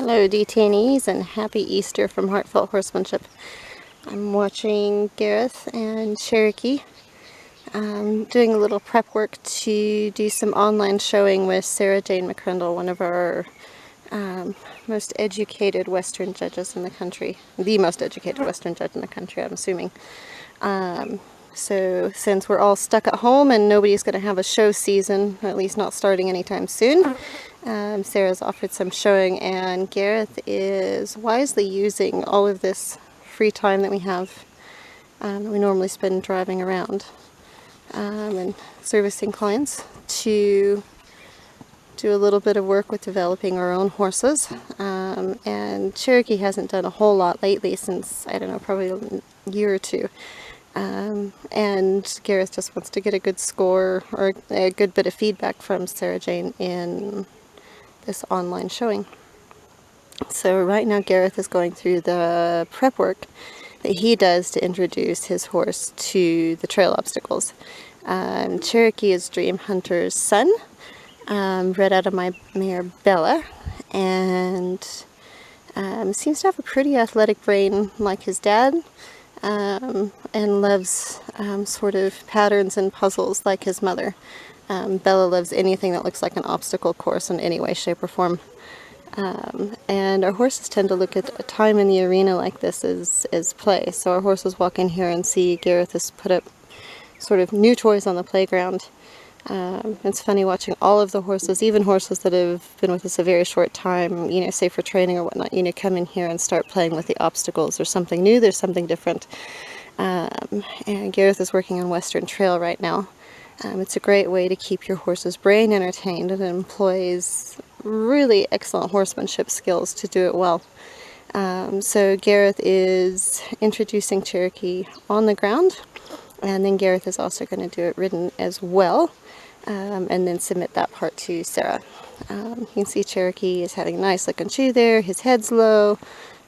Hello detainees and happy Easter from Heartfelt Horsemanship. I'm watching Gareth and Cherokee doing a little prep work to do some online showing with Sarah Jane McCrindle, one of our most educated Western judges in the country. The most educated Western judge in the country, I'm assuming. So since we're all stuck at home and nobody's going to have a show season, at least not starting anytime soon, Sarah's offered some showing, and Gareth is wisely using all of this free time that we have that we normally spend driving around and servicing clients to do a little bit of work with developing our own horses. And Cherokee hasn't done a whole lot lately since, I don't know, probably a year or two. And Gareth just wants to get a good score or a good bit of feedback from Sarah Jane in this online showing. So right now Gareth is going through the prep work that he does to introduce his horse to the trail obstacles. Cherokee is Dream Hunter's son, bred out of my mare Bella, and seems to have a pretty athletic brain like his dad. And loves sort of patterns and puzzles like his mother. Bella loves anything that looks like an obstacle course in any way, shape, or form. And our horses tend to look at a time in the arena like this as play. So our horses walk in here and see Gareth has put up sort of new toys on the playground. It's funny watching all of the horses, even horses that have been with us a very short time, you know, say for training or whatnot, you know, come in here and start playing with the obstacles. There's something new, there's something different. And Gareth is working on Western Trail right now. It's a great way to keep your horse's brain entertained, and it employs really excellent horsemanship skills to do it well. So Gareth is introducing Cherokee on the ground, and then Gareth is also going to do it ridden as well. And then submit that part to Sarah. You can see Cherokee is having a nice look and chew there. His head's low.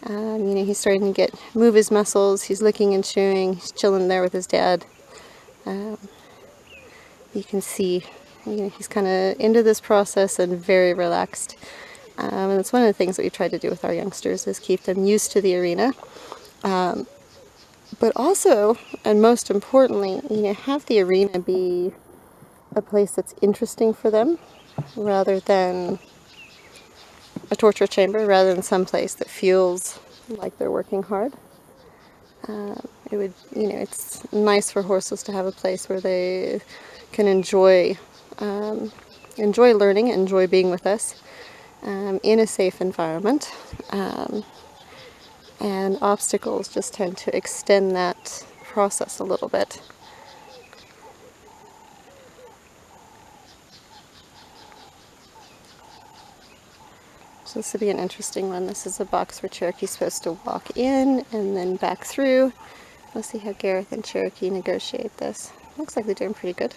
You know, he's starting to move his muscles. He's licking and chewing. He's chilling there with his dad. You can see, you know, he's kind of into this process and very relaxed. And it's one of the things that we try to do with our youngsters is keep them used to the arena. But also, and most importantly, you know, have the arena be a place that's interesting for them rather than a torture chamber, rather than some place that feels like they're working hard. It would, you know, it's nice for horses to have a place where they can enjoy learning, enjoy being with us in a safe environment. And obstacles just tend to extend that process a little bit. So this will be an interesting one. This is a box where Cherokee's supposed to walk in and then back through. Let's see how Gareth and Cherokee negotiate this. Looks like they're doing pretty good.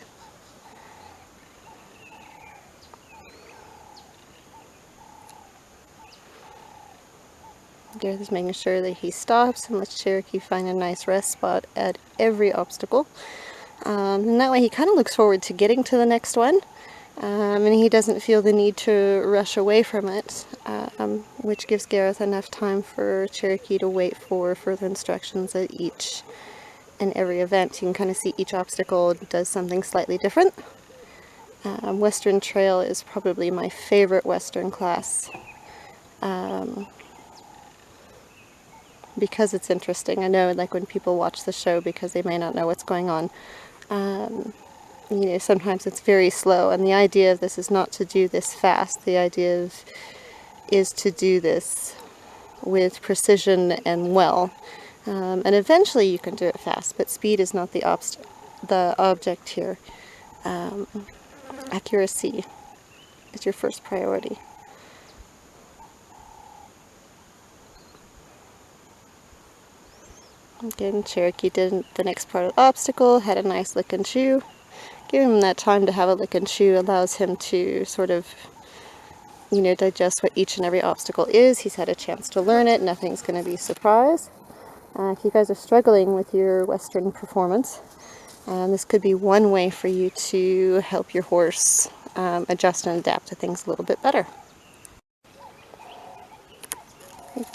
Gareth is making sure that he stops and lets Cherokee find a nice rest spot at every obstacle. And that way he kind of looks forward to getting to the next one. And he doesn't feel the need to rush away from it, which gives Gareth enough time for Cherokee to wait for further instructions at each and every event. You can kind of see each obstacle does something slightly different. Western Trail is probably my favorite Western class because it's interesting. I know, like, when people watch the show, because they may not know what's going on, you know, sometimes it's very slow, and the idea of this is not to do this fast. The idea is to do this with precision and well. And eventually you can do it fast, but speed is not the object here. Accuracy is your first priority. Again, Cherokee did the next part of the obstacle, had a nice lick and chew. Giving him that time to have a lick and chew allows him to sort of, you know, digest what each and every obstacle is. He's had a chance to learn it. Nothing's going to be a surprise. If you guys are struggling with your Western performance, this could be one way for you to help your horse adjust and adapt to things a little bit better.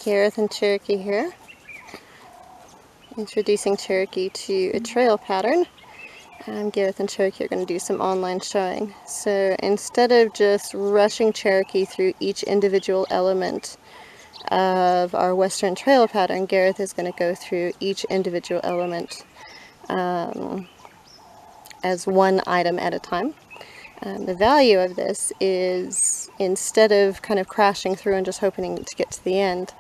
Gareth and Cherokee here, introducing Cherokee to a trail pattern. Gareth and Cherokee are going to do some online showing. So instead of just rushing Cherokee through each individual element of our Western trail pattern, Gareth is going to go through each individual element as one item at a time. The value of this is, instead of kind of crashing through and just hoping to get to the end,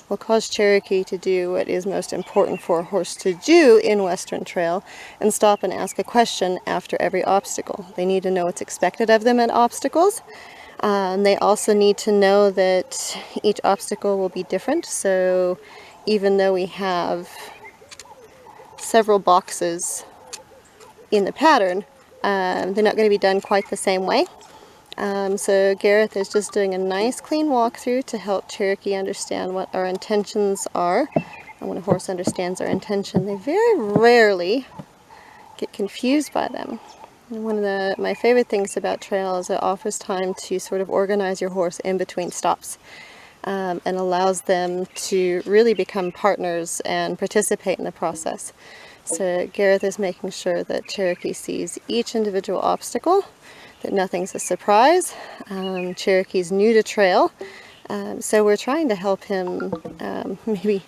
will cause Cherokee to do what is most important for a horse to do in Western Trail, and stop and ask a question after every obstacle. They need to know what's expected of them at obstacles. They also need to know that each obstacle will be different, so even though we have several boxes in the pattern, they're not going to be done quite the same way. So Gareth is just doing a nice clean walkthrough to help Cherokee understand what our intentions are. And when a horse understands our intention, they very rarely get confused by them. And one of my favorite things about trail is it offers time to sort of organize your horse in between stops, and allows them to really become partners and participate in the process. So Gareth is making sure that Cherokee sees each individual obstacle, that nothing's a surprise. Cherokee's new to trail, so we're trying to help him maybe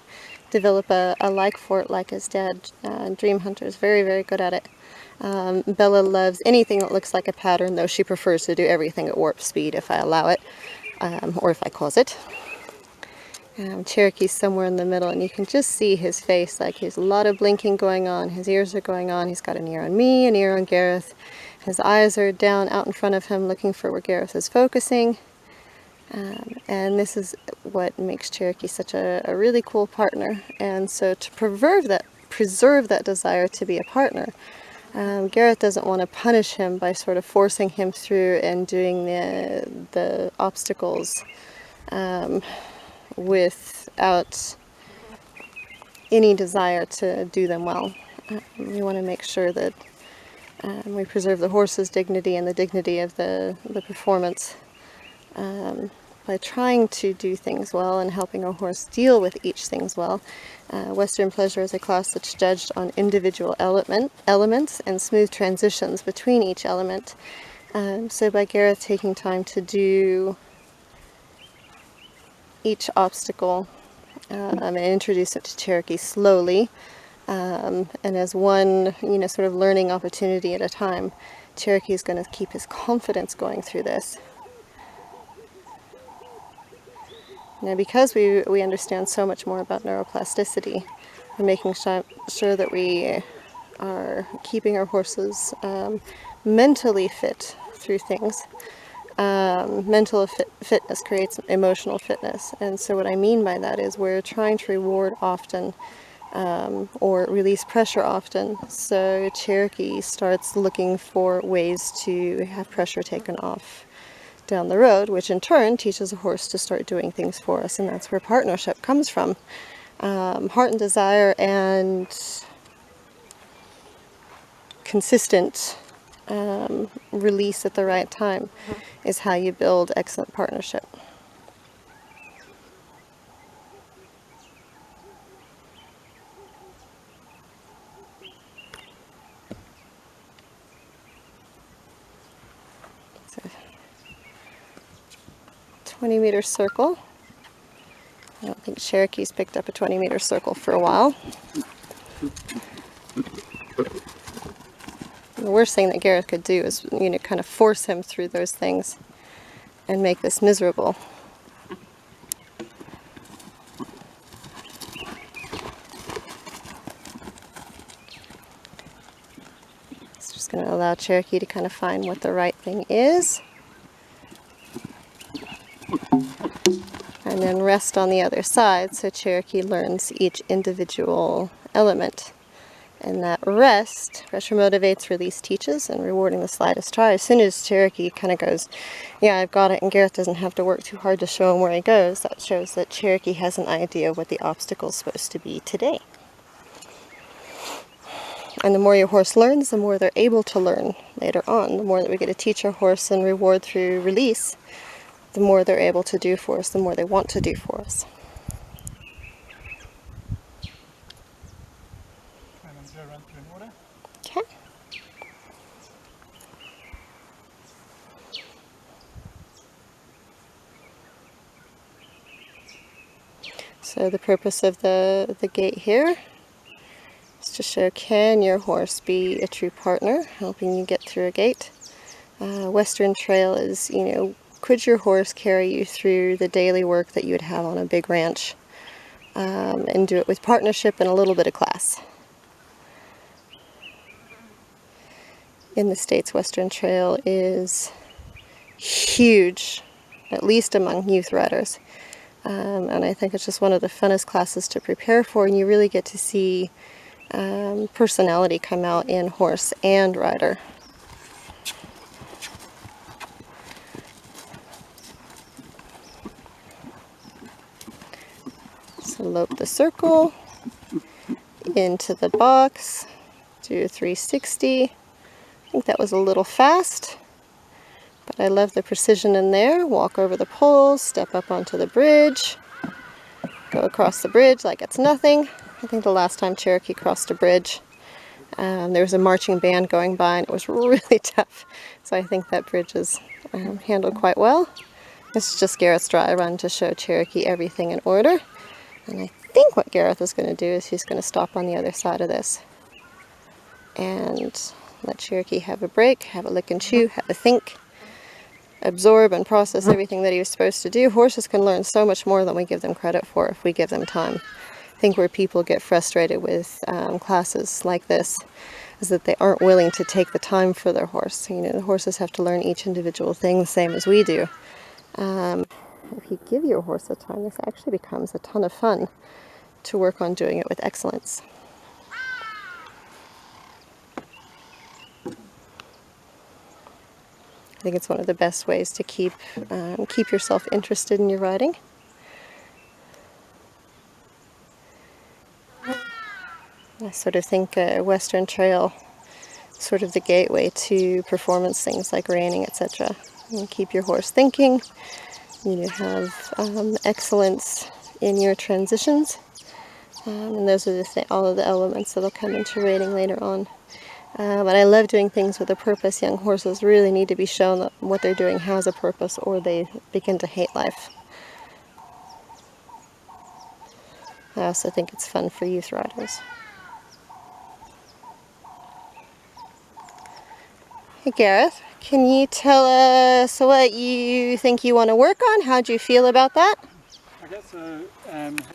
develop a like for it like his dad. Dream Hunter is very, very good at it. Bella loves anything that looks like a pattern, though she prefers to do everything at warp speed if I allow it, or if I cause it. Cherokee's somewhere in the middle, and you can just see his face, like there's a lot of blinking going on, his ears are going on, he's got an ear on me, an ear on Gareth, his eyes are down out in front of him looking for where Gareth is focusing, and this is what makes Cherokee such a really cool partner. And so to preserve that desire to be a partner, Gareth doesn't want to punish him by sort of forcing him through and doing the obstacles without any desire to do them well. We want to make sure that we preserve the horse's dignity and the dignity of the performance by trying to do things well and helping our horse deal with each things well. Western Pleasure is a class that's judged on individual elements and smooth transitions between each element. So by Gareth taking time to do each obstacle and introduce it to Cherokee slowly, and as one, sort of learning opportunity at a time, Cherokee is going to keep his confidence going through this. Now, because we understand so much more about neuroplasticity, we're making sure that we are keeping our horses mentally fit through things. Mental fitness creates emotional fitness, and so what I mean by that is we're trying to reward often, or release pressure often, so Cherokee starts looking for ways to have pressure taken off down the road, which in turn teaches a horse to start doing things for us, and that's where partnership comes from. Heart and desire and consistent release at the right time is how you build excellent partnership. So, 20-meter circle. I don't think Cherokee's picked up a 20-meter circle for a while. The worst thing that Gareth could do is, kind of force him through those things and make this miserable. It's just going to allow Cherokee to kind of find what the right thing is, and then rest on the other side so Cherokee learns each individual element. And that rest, pressure motivates, release teaches, and rewarding the slightest try. As soon as Cherokee kind of goes, yeah, I've got it, and Gareth doesn't have to work too hard to show him where he goes, that shows that Cherokee has an idea of what the obstacle is supposed to be today. And the more your horse learns, the more they're able to learn later on. The more that we get to teach our horse and reward through release, the more they're able to do for us, the more they want to do for us. Okay. So the purpose of the gait here is to show, can your horse be a true partner, helping you get through a gait? Western Trail is, you know, could your horse carry you through the daily work that you would have on a big ranch, and do it with partnership and a little bit of class. In the States, Western Trail is huge, at least among youth riders. And I think it's just one of the funnest classes to prepare for, and you really get to see personality come out in horse and rider. So lope the circle, into the box, do a 360. I think that was a little fast, but I love the precision in there. Walk over the poles, step up onto the bridge, go across the bridge like it's nothing. I think the last time Cherokee crossed a bridge, there was a marching band going by and it was really tough. So I think that bridge is handled quite well. This is just Gareth's dry run to show Cherokee everything in order. And I think what Gareth is going to do is he's going to stop on the other side of this and let Cherokee have a break, have a lick and chew, have a think, absorb and process everything that he was supposed to do. Horses can learn so much more than we give them credit for if we give them time. I think where people get frustrated with classes like this is that they aren't willing to take the time for their horse. You know, the horses have to learn each individual thing the same as we do. If you give your horse the time, this actually becomes a ton of fun to work on doing it with excellence. I think it's one of the best ways to keep yourself interested in your riding. I sort of think Western Trail is sort of the gateway to performance things like reining, etc. You keep your horse thinking. You have excellence in your transitions, and those are all of the elements that will come into reining later on. But I love doing things with a purpose. Young horses really need to be shown that what they're doing has a purpose, or they begin to hate life. I also think it's fun for youth riders. Hey Gareth, can you tell us what you think you want to work on? How do you feel about that? I guess so.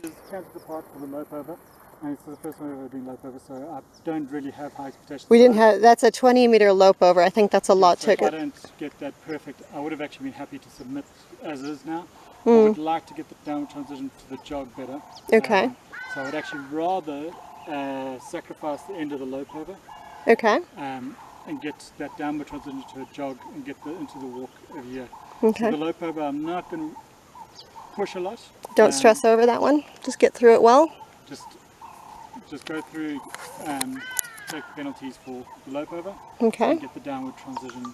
His canter's apart for the lope over, and it's the first time I've ever been lope over, so I don't really have high expectations. We didn't have, that's a 20-meter lope over. I think that's a lot so to if I don't get that perfect, I would have actually been happy to submit as is now. I would like to get the downward transition to the jog better. Okay. So I would actually rather sacrifice the end of the lope over. Okay. And get that downward transition to a jog and get into the walk over here. Okay. So the lope over, I'm not going to push a lot. Don't stress over that one. Just get through it well. Just go through, take penalties for the lope over. Okay. And get the downward transition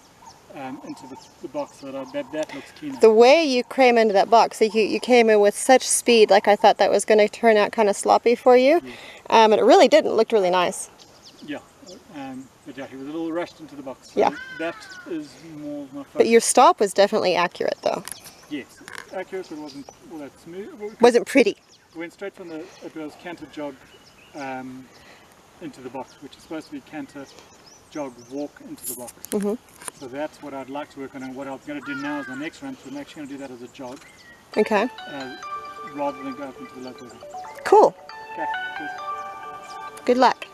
into the box so that looks cleaner. The way you came into that box, so you came in with such speed, like I thought that was going to turn out kind of sloppy for you. Yeah. And it really didn't. It looked really nice. Yeah. But yeah, he was a little rushed into the box. So yeah. That is more my focus. But your stop was definitely accurate, though. Yes, accurate, but it wasn't all that smooth. Wasn't pretty. Went straight from it was canter jog into the box, which is supposed to be canter jog walk into the box. So that's what I'd like to work on, and what I'm going to do now is my next run. So I'm actually going to do that as a jog. Okay. Rather than go up into the lope over. Cool. Okay. Good luck.